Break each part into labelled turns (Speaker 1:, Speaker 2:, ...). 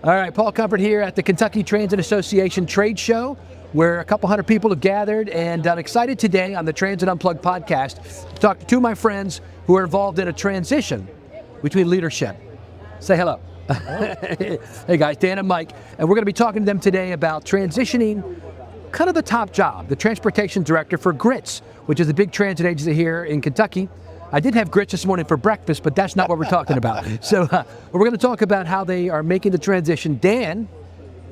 Speaker 1: All right, Paul Comfort here at the Kentucky Transit Association Trade Show, where a couple hundred people have gathered, and I'm excited today on the Transit Unplugged podcast to talk to two of my friends who are involved in a transition between leadership. Say hello. Hey guys, Dan and Mike, and we're going to be talking to them today about transitioning kind of the top job, the transportation director for Grits, which is a big transit agency here in Kentucky. I did have grits this morning for breakfast, but that's not what we're talking about. So we're going to talk about how they are making the transition. Dan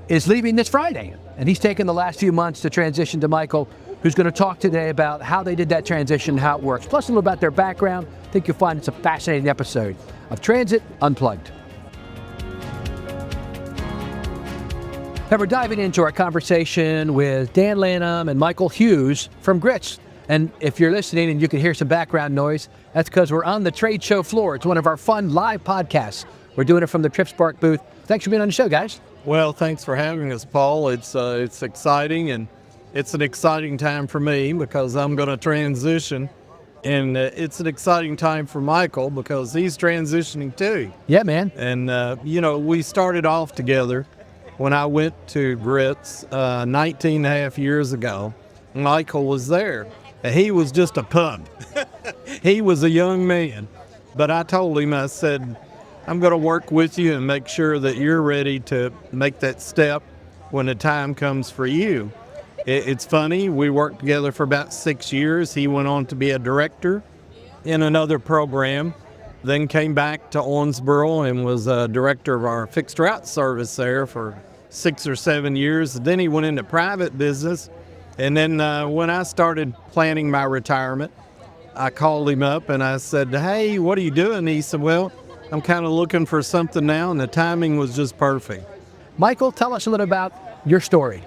Speaker 1: is leaving this Friday, and he's taken the last few months to transition to Michael, who's going to talk today about how they did that transition, how it works, plus a little about their background. I think you'll find it's a fascinating episode of Transit Unplugged. Now we're diving into our conversation with Dan Lanham and Michael Hughes from Grits. And if you're listening and you can hear some background noise, that's because we're on the trade show floor. It's one of our fun live podcasts. We're doing it from the Trip Spark booth. Thanks for being on the show, guys.
Speaker 2: Well, thanks for having us, Paul. It's exciting, and it's an exciting time for me because I'm going to transition. And it's an exciting time for Michael because he's transitioning too.
Speaker 1: Yeah, man.
Speaker 2: And, we started off together when I went to Grits 19 and a half years ago. Michael was there. He was just a pup. He was a young man. But I told him, I said, I'm going to work with you and make sure that you're ready to make that step when the time comes for you. It's funny, we worked together for about 6 years. He went on to be a director in another program, then came back to Owensboro and was a director of our fixed route service there for 6 or 7 years. Then he went into private business. And then when I started planning my retirement, I called him up and I said, hey, what are you doing? He said, well, I'm kind of looking for something now, and the timing was just perfect.
Speaker 1: Michael, tell us a little about your story.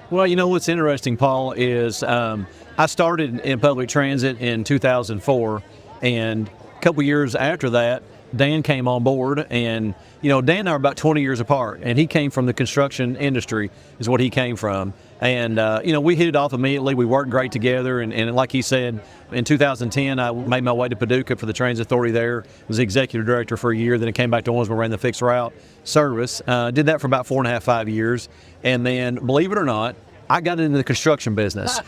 Speaker 3: Well, what's interesting, Paul, is I started in public transit in 2004, and a couple years after that, Dan came on board, and Dan and I are about 20 years apart, and he came from the construction industry is what he came from. And, we hit it off immediately. We worked great together. And like he said, in 2010, I made my way to Paducah for the Transit Authority there. Was the executive director for a year. Then I came back to Owensboro, ran the fixed route service. Did that for about 4.5, 5 years. And then, believe it or not, I got into the construction business.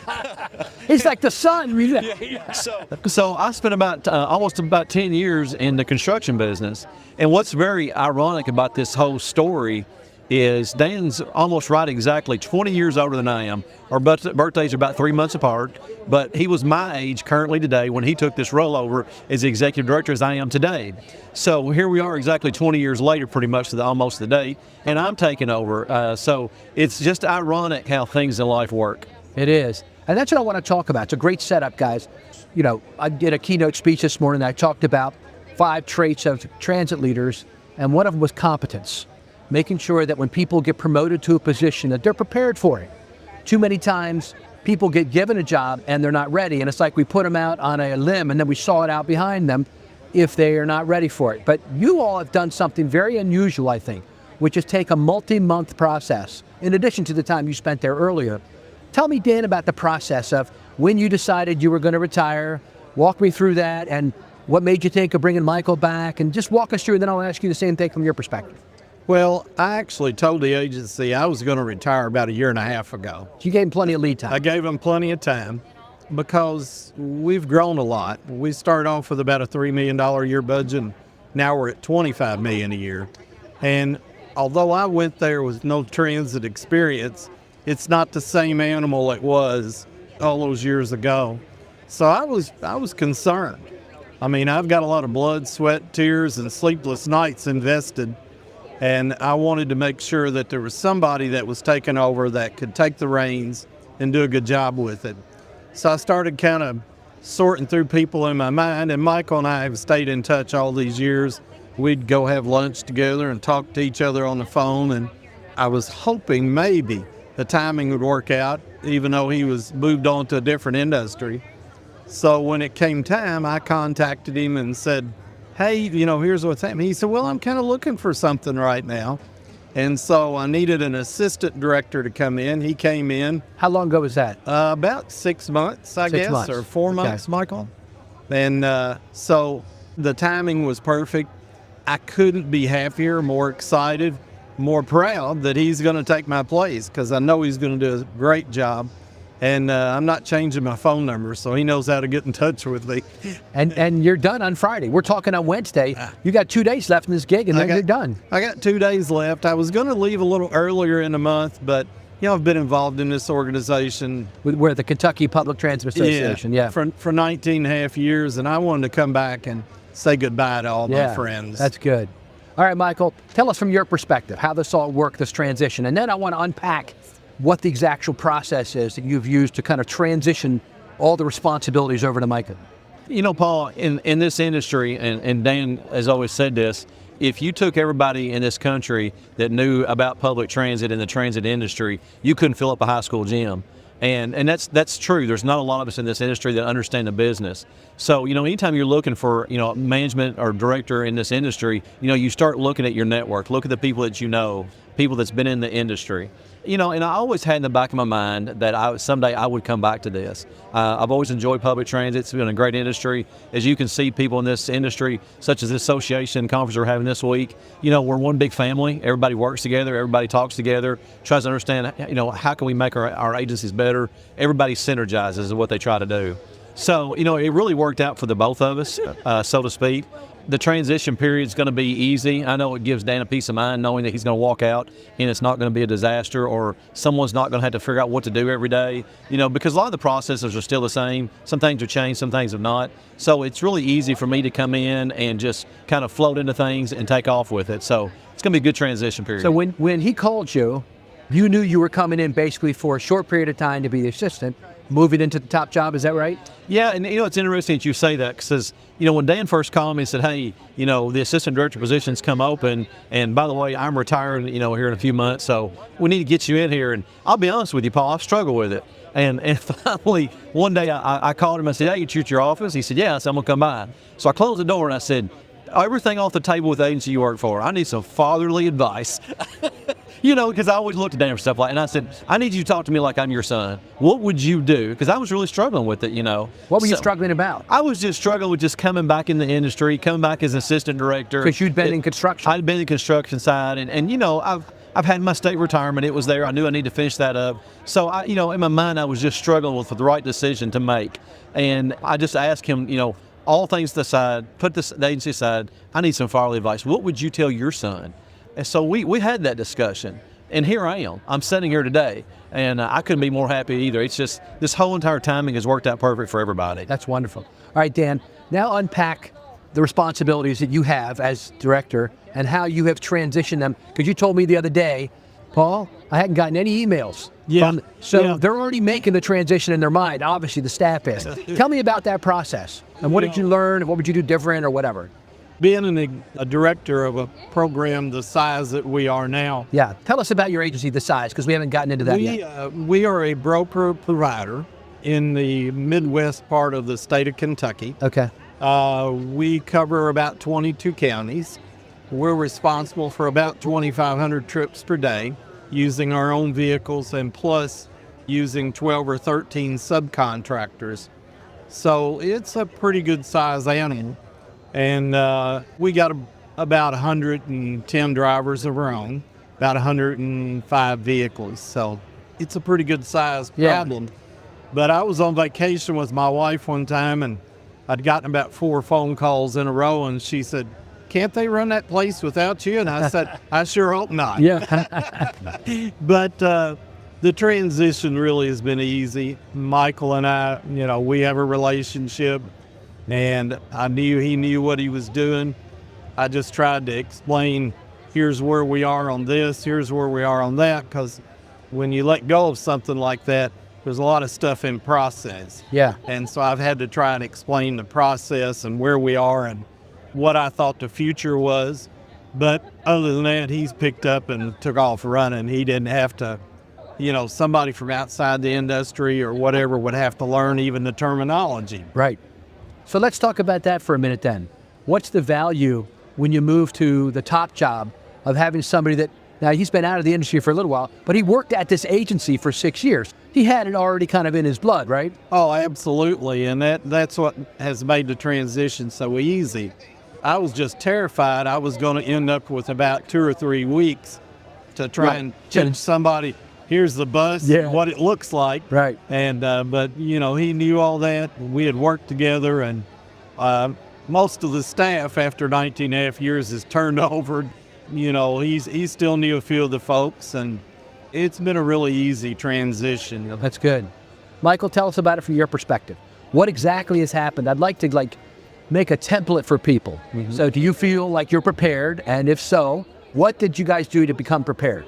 Speaker 1: He's like the sun.
Speaker 3: Yeah. So I spent almost about 10 years in the construction business. And what's very ironic about this whole story is Dan's almost right exactly 20 years older than I am. Our birthdays are about 3 months apart, but he was my age currently today when he took this role over as the executive director as I am today. So here we are exactly 20 years later, pretty much to almost the date, and I'm taking over. So it's just ironic how things in life work.
Speaker 1: It is. And that's what I want to talk about. It's a great setup, guys. I did a keynote speech this morning. I talked about 5 traits of transit leaders, and one of them was competence. Making sure that when people get promoted to a position that they're prepared for it. Too many times people get given a job and they're not ready, and it's like we put them out on a limb and then we saw it out behind them if they are not ready for it. But you all have done something very unusual, I think, which is take a multi-month process in addition to the time you spent there earlier. Tell me, Dan, about the process of when you decided you were going to retire. Walk me through that and what made you think of bringing Michael back, and just walk us through, and then I'll ask you the same thing from your perspective.
Speaker 2: Well, I actually told the agency I was going to retire about 1.5 years ago.
Speaker 1: You gave him plenty of lead time.
Speaker 2: I gave them plenty of time because we've grown a lot. We started off with about a $3 million a year budget, and now we're at $25 million a year. And although I went there with no transit experience, it's not the same animal it was all those years ago. So I was concerned. I mean, I've got a lot of blood, sweat, tears, and sleepless nights invested. And I wanted to make sure that there was somebody that was taking over that could take the reins and do a good job with it. So I started kind of sorting through people in my mind, and Michael and I have stayed in touch all these years. We'd go have lunch together and talk to each other on the phone, and I was hoping maybe the timing would work out, even though he was moved on to a different industry. So when it came time, I contacted him and said, hey, here's what's happening. He said, well, I'm kind of looking for something right now. And so I needed an assistant director to come in. He came in.
Speaker 1: How long ago was that?
Speaker 2: About 6 months, I guess, or 4 months, Michael. And so the timing was perfect. I couldn't be happier, more excited. more proud that he's going to take my place, because I know he's going to do a great job. And I'm not changing my phone number, so he knows how to get in touch with me.
Speaker 1: And you're done on Friday. We're talking on Wednesday. You got 2 days left in this gig, and then you're done.
Speaker 2: I got 2 days left. I was going to leave a little earlier in the month, but I've been involved in this organization.
Speaker 1: We're the Kentucky Public Transit Association,
Speaker 2: for 19 and a half years, and I wanted to come back and say goodbye to all my friends.
Speaker 1: That's good. All right, Michael, tell us from your perspective how this all worked, this transition, and then I want to unpack what the actual process is that you've used to kind of transition all the responsibilities over to Micah.
Speaker 3: You know, Paul, in this industry, and Dan has always said this, if you took everybody in this country that knew about public transit and the transit industry, you couldn't fill up a high school gym. And that's true. There's not a lot of us in this industry that understand the business. So, anytime you're looking for, management or director in this industry, you start looking at your network, look at the people that people that's been in the industry. And I always had in the back of my mind that someday I would come back to this. I've always enjoyed public transit. It's been a great industry. As you can see, people in this industry, such as this association conference we're having this week, we're one big family. Everybody works together. Everybody talks together, tries to understand, how can we make our agencies better. Everybody synergizes is what they try to do. So, it really worked out for the both of us, so to speak. The transition period is going to be easy. I know it gives Dan a peace of mind knowing that he's going to walk out and it's not going to be a disaster, or someone's not going to have to figure out what to do every day, because a lot of the processes are still the same. Some things have changed, some things have not. So it's really easy for me to come in and just kind of float into things and take off with it. So it's going to be a good transition period.
Speaker 1: So when he called you, you knew you were coming in basically for a short period of time to be the assistant, moving into the top job, is that right?
Speaker 3: Yeah, and it's interesting that you say that, because when Dan first called me and said, hey, the assistant director position's come open, and by the way, I'm retiring, here in a few months, so we need to get you in here. And I'll be honest with you, Paul, I've struggled with it. And finally, one day I called him and said, hey, you at your office? He said, yeah. I said, I'm going to come by. So I closed the door and I said, everything off the table with the agency you work for, I need some fatherly advice. Because I always looked at Dan for stuff and I said, I need you to talk to me like I'm your son. What would you do? Because I was really struggling with it,
Speaker 1: What were you struggling about?
Speaker 3: I was just struggling with just coming back in the industry, coming back as an assistant director.
Speaker 1: Because you'd been in construction.
Speaker 3: I'd been in the construction side, and I've had my state retirement. It was there. I knew I needed to finish that up. So, in my mind, I was just struggling with the right decision to make. And I just asked him, all things aside, put the agency aside, I need some fatherly advice. What would you tell your son? And so we had that discussion, and here I am. I'm sitting here today, and I couldn't be more happy either. It's just this whole entire timing has worked out perfect for everybody.
Speaker 1: That's wonderful. All right, Dan, now unpack the responsibilities that you have as director and how you have transitioned them, because you told me the other day, Paul, I hadn't gotten any emails. They're already making the transition in their mind. Obviously, the staff is. Tell me about that process, and what did you learn, and what would you do different, or whatever?
Speaker 2: Being a director of a program the size that we are now.
Speaker 1: Yeah, tell us about your agency, the size, because we haven't gotten into that yet.
Speaker 2: We are a broker provider in the Midwest part of the state of Kentucky.
Speaker 1: Okay.
Speaker 2: We cover about 22 counties. We're responsible for about 2,500 trips per day using our own vehicles, and plus using 12 or 13 subcontractors. So it's a pretty good size animal. And we got about 110 drivers of our own, about 105 vehicles. So it's a pretty good size problem. Yeah. But I was on vacation with my wife one time, and I'd gotten about 4 phone calls in a row, and she said, can't they run that place without you? And I said, I sure hope not.
Speaker 1: Yeah.
Speaker 2: But the transition really has been easy. Michael and I, we have a relationship. And I knew he knew what he was doing. I just tried to explain, here's where we are on this, here's where we are on that, because when you let go of something like that, there's a lot of stuff in process.
Speaker 1: Yeah.
Speaker 2: And so I've had to try and explain the process and where we are and what I thought the future was. But other than that, he's picked up and took off running. He didn't have to, somebody from outside the industry or whatever would have to learn even the terminology.
Speaker 1: Right. So let's talk about that for a minute then. What's the value when you move to the top job of having somebody that, now he's been out of the industry for a little while, but he worked at this agency for 6 years. He had it already kind of in his blood, right?
Speaker 2: Oh, absolutely. And that's what has made the transition so easy. I was just terrified I was going to end up with about 2 or 3 weeks to try
Speaker 1: Right.
Speaker 2: and teach somebody, here's the bus, what it looks like.
Speaker 1: Right.
Speaker 2: And, but, he knew all that. We had worked together, and most of the staff after 19.5 years is turned over. He still knew a few of the folks, and it's been a really easy transition.
Speaker 1: That's good. Michael, tell us about it from your perspective. What exactly has happened? I'd like to make a template for people. Mm-hmm. So do you feel like you're prepared? And if so, what did you guys do to become prepared?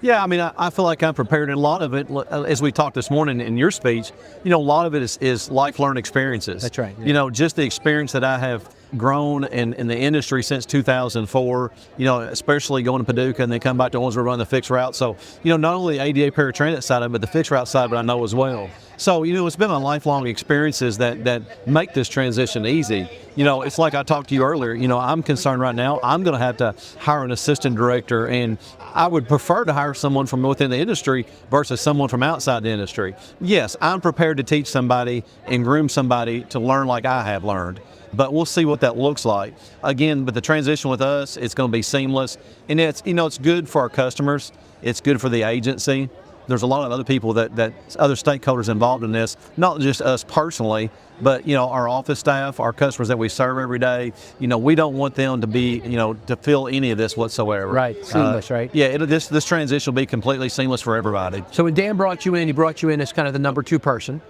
Speaker 3: Yeah, I mean, I feel like I'm prepared, and a lot of it, as we talked this morning in your speech, a lot of it is life-learned experiences.
Speaker 1: That's right. Yeah.
Speaker 3: Just the experience that I have grown in the industry since 2004, especially going to Paducah and then come back to ones where we run the fixed route. So, not only the ADA paratransit side of it, but the fixed route side of it I know as well. So, it's been my lifelong experiences that make this transition easy. It's like I talked to you earlier, I'm concerned right now, I'm going to have to hire an assistant director, and I would prefer to hire someone from within the industry versus someone from outside the industry. Yes, I'm prepared to teach somebody and groom somebody to learn like I have learned, but we'll see what that looks like. Again, but the transition with us, it's going to be seamless, and it's good for our customers, it's good for the agency. There's a lot of other people that other stakeholders involved in this, not just us personally, but our office staff, our customers that we serve every day. We don't want them to be to feel any of this whatsoever.
Speaker 1: Right, seamless, right?
Speaker 3: Yeah, this transition will be completely seamless for everybody.
Speaker 1: So when Dan brought you in, he brought you in as kind of the number 2 person,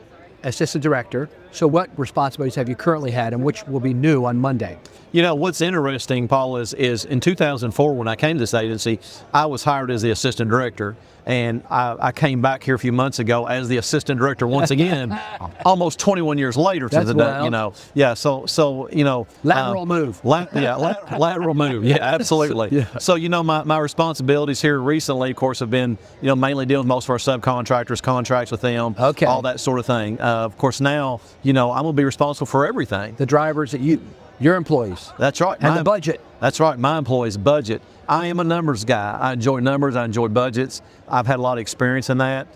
Speaker 1: assistant director. So what responsibilities have you currently had, and which will be new on Monday?
Speaker 3: What's interesting, Paul, is in 2004 when I came to this agency, I was hired as the assistant director, and I came back here a few months ago as the assistant director once again, almost 21 years later to the day. Yeah. So
Speaker 1: lateral move.
Speaker 3: Lateral move. Yeah, absolutely. Yeah. So my responsibilities here recently, of course, have been mainly dealing with most of our subcontractors, contracts with them, all that sort of thing. Of course, now I'm going to be responsible for everything.
Speaker 1: The drivers that your employees.
Speaker 3: That's right.
Speaker 1: And the budget.
Speaker 3: That's right. My employees' budget. I am a numbers guy. I enjoy numbers. I enjoy budgets. I've had a lot of experience in that.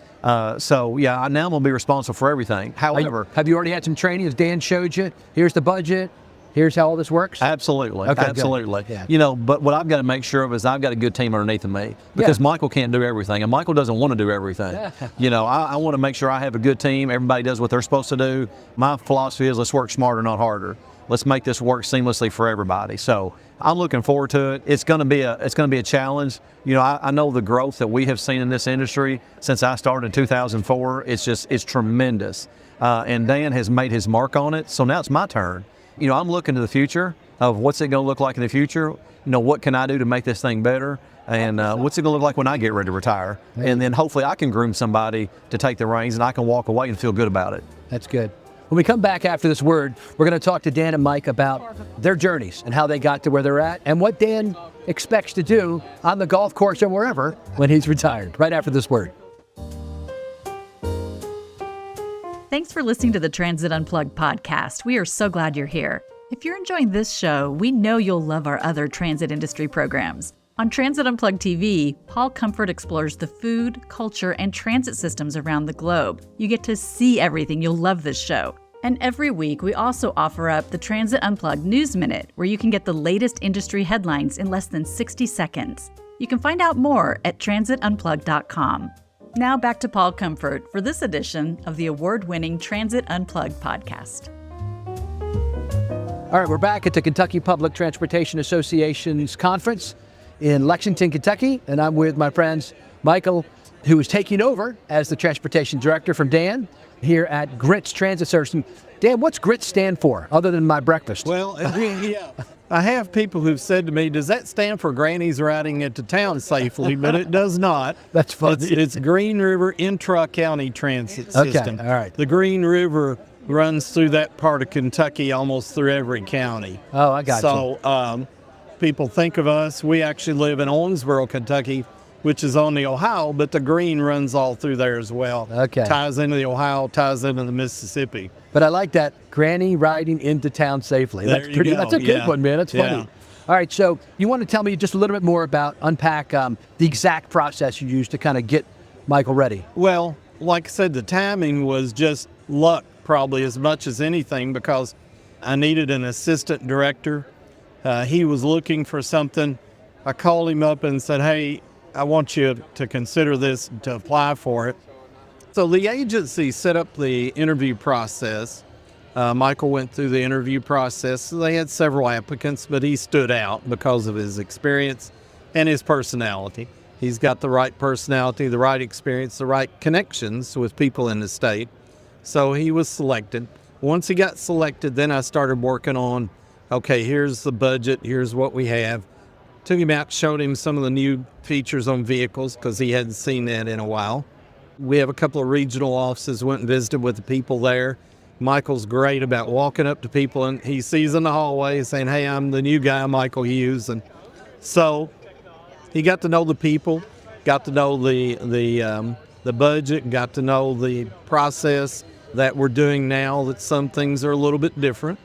Speaker 3: So now I'm going to be responsible for everything. However,
Speaker 1: have you already had some training? As Dan showed you, here's the budget. Here's how all this works?
Speaker 3: Absolutely.
Speaker 1: Okay,
Speaker 3: absolutely.
Speaker 1: Good. Yeah.
Speaker 3: But what I've got to make sure of is I've got a good team underneath of me, because Michael can't do everything, and Michael doesn't want to do everything. I want to make sure I have a good team. Everybody does what they're supposed to do. My philosophy is let's work smarter, not harder. Let's make this work seamlessly for everybody. So I'm looking forward to it. It's going to be a challenge. I know the growth that we have seen in this industry since I started in 2004. It's tremendous. And Dan has made his mark on it. So now it's my turn. I'm looking to the future of what's it going to look like in the future. What can I do to make this thing better? And what's it going to look like when I get ready to retire? And then hopefully I can groom somebody to take the reins, and I can walk away and feel good about it.
Speaker 1: That's good. When we come back after this word, we're going to talk to Dan and Mike about their journeys and how they got to where they're at, and what Dan expects to do on the golf course or wherever when he's retired, right after this word.
Speaker 4: Thanks for listening to the Transit Unplugged podcast. We are so glad you're here. If you're enjoying this show, we know you'll love our other transit industry programs. On Transit Unplugged TV, Paul Comfort explores the food, culture, and transit systems around the globe. You get to see everything. You'll love this show. And every week, we also offer up the Transit Unplugged News Minute, where you can get the latest industry headlines in less than 60 seconds. You can find out more at transitunplugged.com. Now back to Paul Comfort for this edition of the award-winning Transit Unplugged podcast.
Speaker 1: All right, we're back at the Kentucky Public Transportation Association's conference in Lexington, Kentucky, and I'm with my friends Michael, who is taking over as the transportation director from Dan here at GRITS Transit Service. Dan, what's GRITS stand for, other than my breakfast?
Speaker 2: Well, I have people who've said to me, does that stand for Granny's riding into town safely? But it does not.
Speaker 1: That's funny.
Speaker 2: It's Green River Intra-County Transit System.
Speaker 1: Okay, all right.
Speaker 2: The Green River runs through that part of Kentucky, almost through every county.
Speaker 1: Oh, I got you.
Speaker 2: So people think of us. We actually live in Owensboro, Kentucky, which is on the Ohio, but the green runs all through there as well.
Speaker 1: Okay.
Speaker 2: Ties into the Ohio, ties into the Mississippi.
Speaker 1: But I like that, Granny riding into town safely. That's pretty. That's a good one, man. That's funny. All right, so you want to tell me just a little bit more about, unpack the exact process you used to kind of get Michael ready?
Speaker 2: Well, like I said, the timing was just luck probably as much as anything, because I needed an assistant director. He was looking for something. I called him up and said, hey, I want you to consider this to apply for it. So the agency set up the interview process. Michael went through the interview process. So they had several applicants, but he stood out because of his experience and his personality. He's got the right personality, the right experience, the right connections with people in the state. So he was selected. Once he got selected, then I started working on, okay, here's the budget, here's what we have. Took him out, showed him some of the new features on vehicles because he hadn't seen that in a while. We have a couple of regional offices, went and visited with the people there. Michael's great about walking up to people, and he sees in the hallway saying, hey, I'm the new guy, Michael Hughes. And so he got to know the people, got to know the budget, got to know the process that we're doing now, that some things are a little bit different,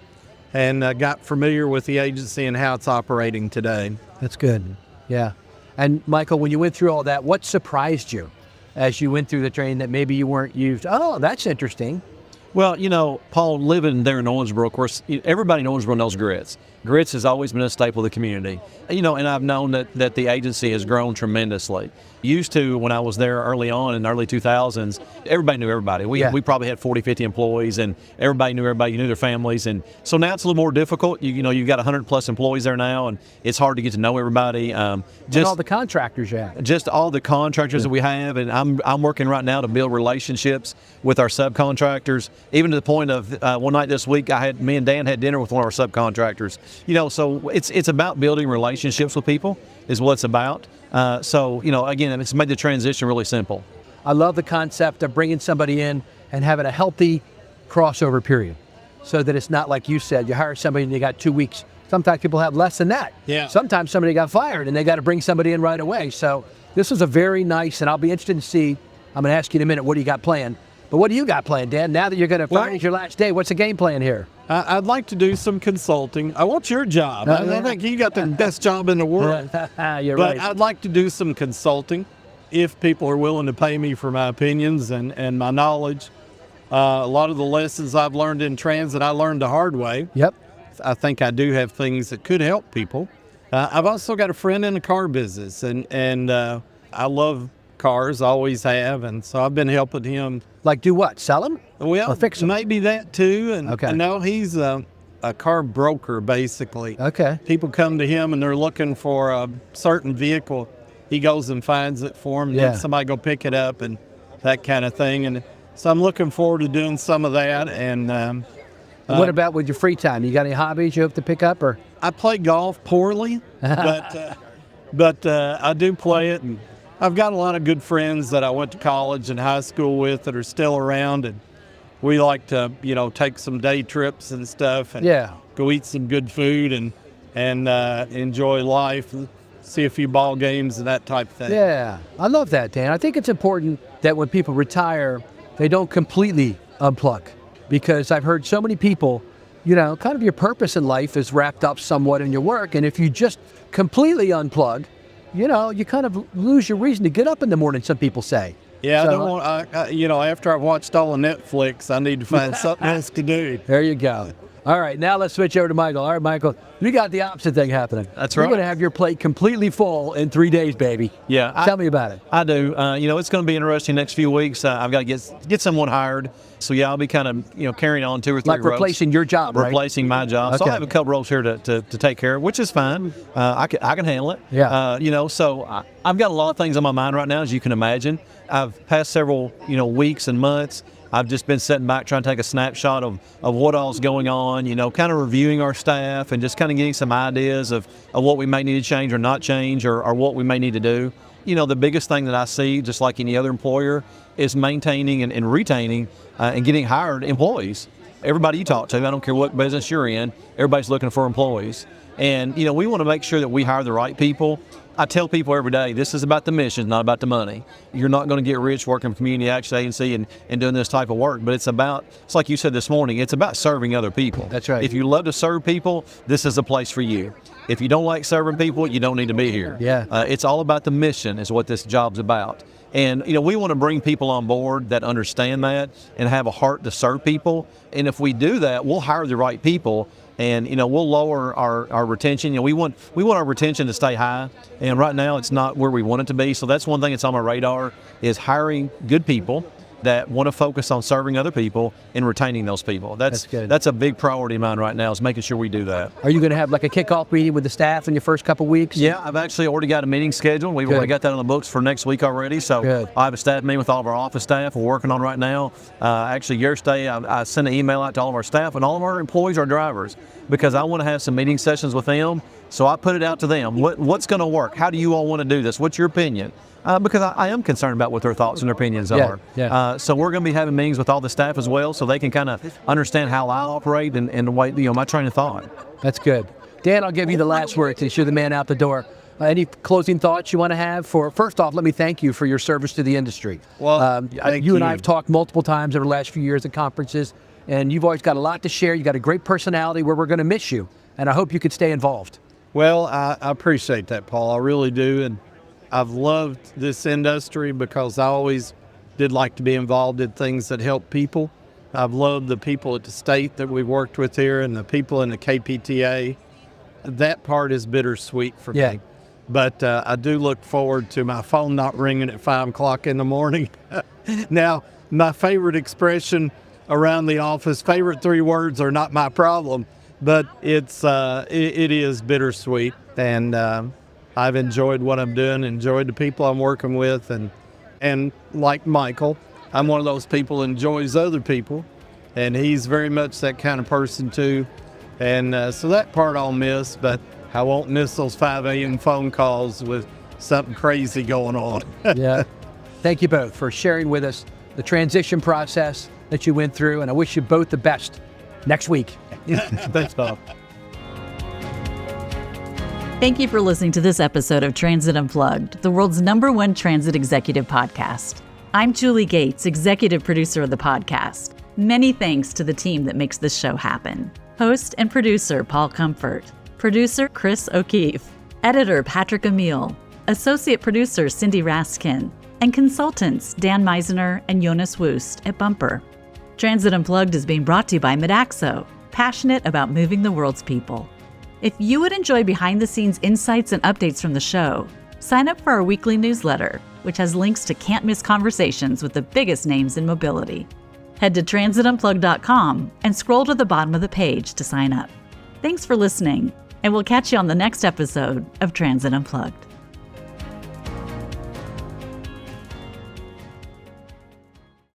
Speaker 2: and got familiar with the agency and how it's operating today.
Speaker 1: That's good. Yeah. And Michael, when you went through all that, what surprised you as you went through the training that maybe you weren't used? Oh, that's interesting.
Speaker 3: Well, Paul, living there in Owensboro, of course, everybody in Owensboro knows grits. Grits has always been a staple of the community. And I've known that the agency has grown tremendously. Used to, when I was there early on in the early 2000s, everybody knew everybody. We probably had 40, 50 employees, and everybody knew everybody. You knew their families. And so now it's a little more difficult. You've got 100 plus employees there now, and it's hard to get to know everybody.
Speaker 1: Just all the contractors you have.
Speaker 3: Just all the contractors that we have. And I'm working right now to build relationships with our subcontractors, even to the point of one night this week, me and Dan had dinner with one of our subcontractors. So it's about building relationships with people is what it's about. Again, it's made the transition really simple.
Speaker 1: I love the concept of bringing somebody in and having a healthy crossover period so that it's not like you said, you hire somebody and you got 2 weeks. Sometimes people have less than that.
Speaker 2: Yeah.
Speaker 1: Sometimes somebody got fired and they got to bring somebody in right away. So this is a very nice, and I'll be interested to see, I'm going to ask you in a minute, what do you got planned? But what do you got planned, Dan? Now that you're going to finish your last day, what's the game plan here?
Speaker 2: I'd like to do some consulting. I want your job. I think you got the best job in the world.
Speaker 1: You're
Speaker 2: but
Speaker 1: right.
Speaker 2: I'd like to do some consulting if people are willing to pay me for my opinions and my knowledge. A lot of the lessons I've learned in transit, I learned the hard way.
Speaker 1: Yep.
Speaker 2: I think I do have things that could help people. I've also got a friend in the car business, and I love cars, always have, and so I've been helping him.
Speaker 1: Like do what? Sell them?
Speaker 2: Well,
Speaker 1: or fix them?
Speaker 2: Maybe that too. And
Speaker 1: okay.
Speaker 2: No, he's a car broker, basically.
Speaker 1: Okay.
Speaker 2: People come to him and they're looking for a certain vehicle. He goes and finds it for them.
Speaker 1: Yeah.
Speaker 2: Somebody go pick it up and that kind of thing. And so I'm looking forward to doing some of that. And
Speaker 1: what about with your free time? You got any hobbies you hope to pick up? Or
Speaker 2: I play golf poorly, but I do play it. And I've got a lot of good friends that I went to college and high school with that are still around, and we like to, take some day trips and stuff, and go eat some good food and enjoy life, see a few ball games and that type of thing.
Speaker 1: Yeah, I love that, Dan. I think it's important that when people retire, they don't completely unplug, because I've heard so many people, kind of your purpose in life is wrapped up somewhat in your work, and if you just completely unplug, you kind of lose your reason to get up in the morning, some people say.
Speaker 2: Yeah,
Speaker 1: so,
Speaker 2: I don't want, after I've watched all of Netflix, I need to find something else to do.
Speaker 1: There you go. All right, now let's switch over to Michael. All right, Michael, you got the opposite thing happening.
Speaker 3: That's right.
Speaker 1: You're going to have your plate completely full in 3 days, baby.
Speaker 3: Yeah.
Speaker 1: Tell me about it.
Speaker 3: I do. It's going to be interesting next few weeks. I've got to get someone hired. So, I'll be kind of, carrying on 2 or 3
Speaker 1: like
Speaker 3: roles.
Speaker 1: Replacing your job, right?
Speaker 3: Replacing my job.
Speaker 1: Okay.
Speaker 3: So I have a couple roles here to take care of, which is fine. I can handle it.
Speaker 1: Yeah.
Speaker 3: So I've got a lot of things on my mind right now, as you can imagine. I've passed several, weeks and months. I've just been sitting back trying to take a snapshot of what all's going on, kind of reviewing our staff and just kind of getting some ideas of what we may need to change or not change or what we may need to do. The biggest thing that I see, just like any other employer, is maintaining and retaining and getting hired employees. Everybody you talk to, I don't care what business you're in, everybody's looking for employees. And, we want to make sure that we hire the right people. I tell people every day, this is about the mission, not about the money. You're not going to get rich working for community action agency and doing this type of work, but it's like you said this morning, it's about serving other people.
Speaker 1: That's right.
Speaker 3: If you love to serve people, this is a place for you. If you don't like serving people, you don't need to be here.
Speaker 1: Yeah.
Speaker 3: It's all about the mission is what this job's about. And, we want to bring people on board that understand that and have a heart to serve people. And if we do that, we'll hire the right people. and we'll lower our retention. We want our retention to stay high, and right now it's not where we want it to be. So that's one thing that's on my radar, is hiring good people that want to focus on serving other people and retaining those people. That's
Speaker 1: good.
Speaker 3: That's a big priority of mine right now, is making sure we do that.
Speaker 1: Are you going to have like a kickoff meeting with the staff in your first couple weeks?
Speaker 3: Yeah, I've actually already got a meeting scheduled. We've already got that on the books for next week already. So
Speaker 1: Good.
Speaker 3: I have a staff meeting with all of our office staff we're working on right now. Actually, yesterday I sent an email out to all of our staff and all of our employees, our drivers, because I want to have some meeting sessions with them. So I put it out to them. What's going to work? How do you all want to do this? What's your opinion? Because I am concerned about what their thoughts and their opinions are.
Speaker 1: Yeah.
Speaker 3: So we're going to be having meetings with all the staff as well, so they can kind of understand how I operate and the way, my train of thought.
Speaker 1: That's good. Dan, I'll give you the last word since you're the man out the door. Any closing thoughts you want to have? First off, let me thank you for your service to the industry.
Speaker 2: Well,
Speaker 1: you and I have talked multiple times over the last few years at conferences, and you've always got a lot to share. You got a great personality where we're going to miss you, and I hope you could stay involved.
Speaker 2: Well, I appreciate that, Paul. I really do. And I've loved this industry because I always did like to be involved in things that help people. I've loved the people at the state that we've worked with here and the people in the KPTA. That part is bittersweet for me. But I do look forward to my phone not ringing at 5 o'clock in the morning. Now, my favorite expression around the office, favorite 3 words are not my problem, but it is bittersweet. And I've enjoyed what I'm doing, enjoyed the people I'm working with, and like Michael, I'm one of those people who enjoys other people, and he's very much that kind of person too. And so that part I'll miss, but I won't miss those 5 a.m. phone calls with something crazy going on.
Speaker 1: Yeah. Thank you both for sharing with us the transition process that you went through, and I wish you both the best next week.
Speaker 3: Thanks, Bob.
Speaker 4: Thank you for listening to this episode of Transit Unplugged, the world's #1 transit executive podcast. I'm Julie Gates, executive producer of the podcast. Many thanks to the team that makes this show happen. Host and producer Paul Comfort, producer Chris O'Keefe, editor Patrick Emile, associate producer Cindy Raskin, and consultants Dan Meisner and Jonas Woost at Bumper. Transit Unplugged is being brought to you by Midaxo, passionate about moving the world's people. If you would enjoy behind-the-scenes insights and updates from the show, sign up for our weekly newsletter, which has links to can't-miss conversations with the biggest names in mobility. Head to transitunplugged.com and scroll to the bottom of the page to sign up. Thanks for listening, and we'll catch you on the next episode of Transit Unplugged.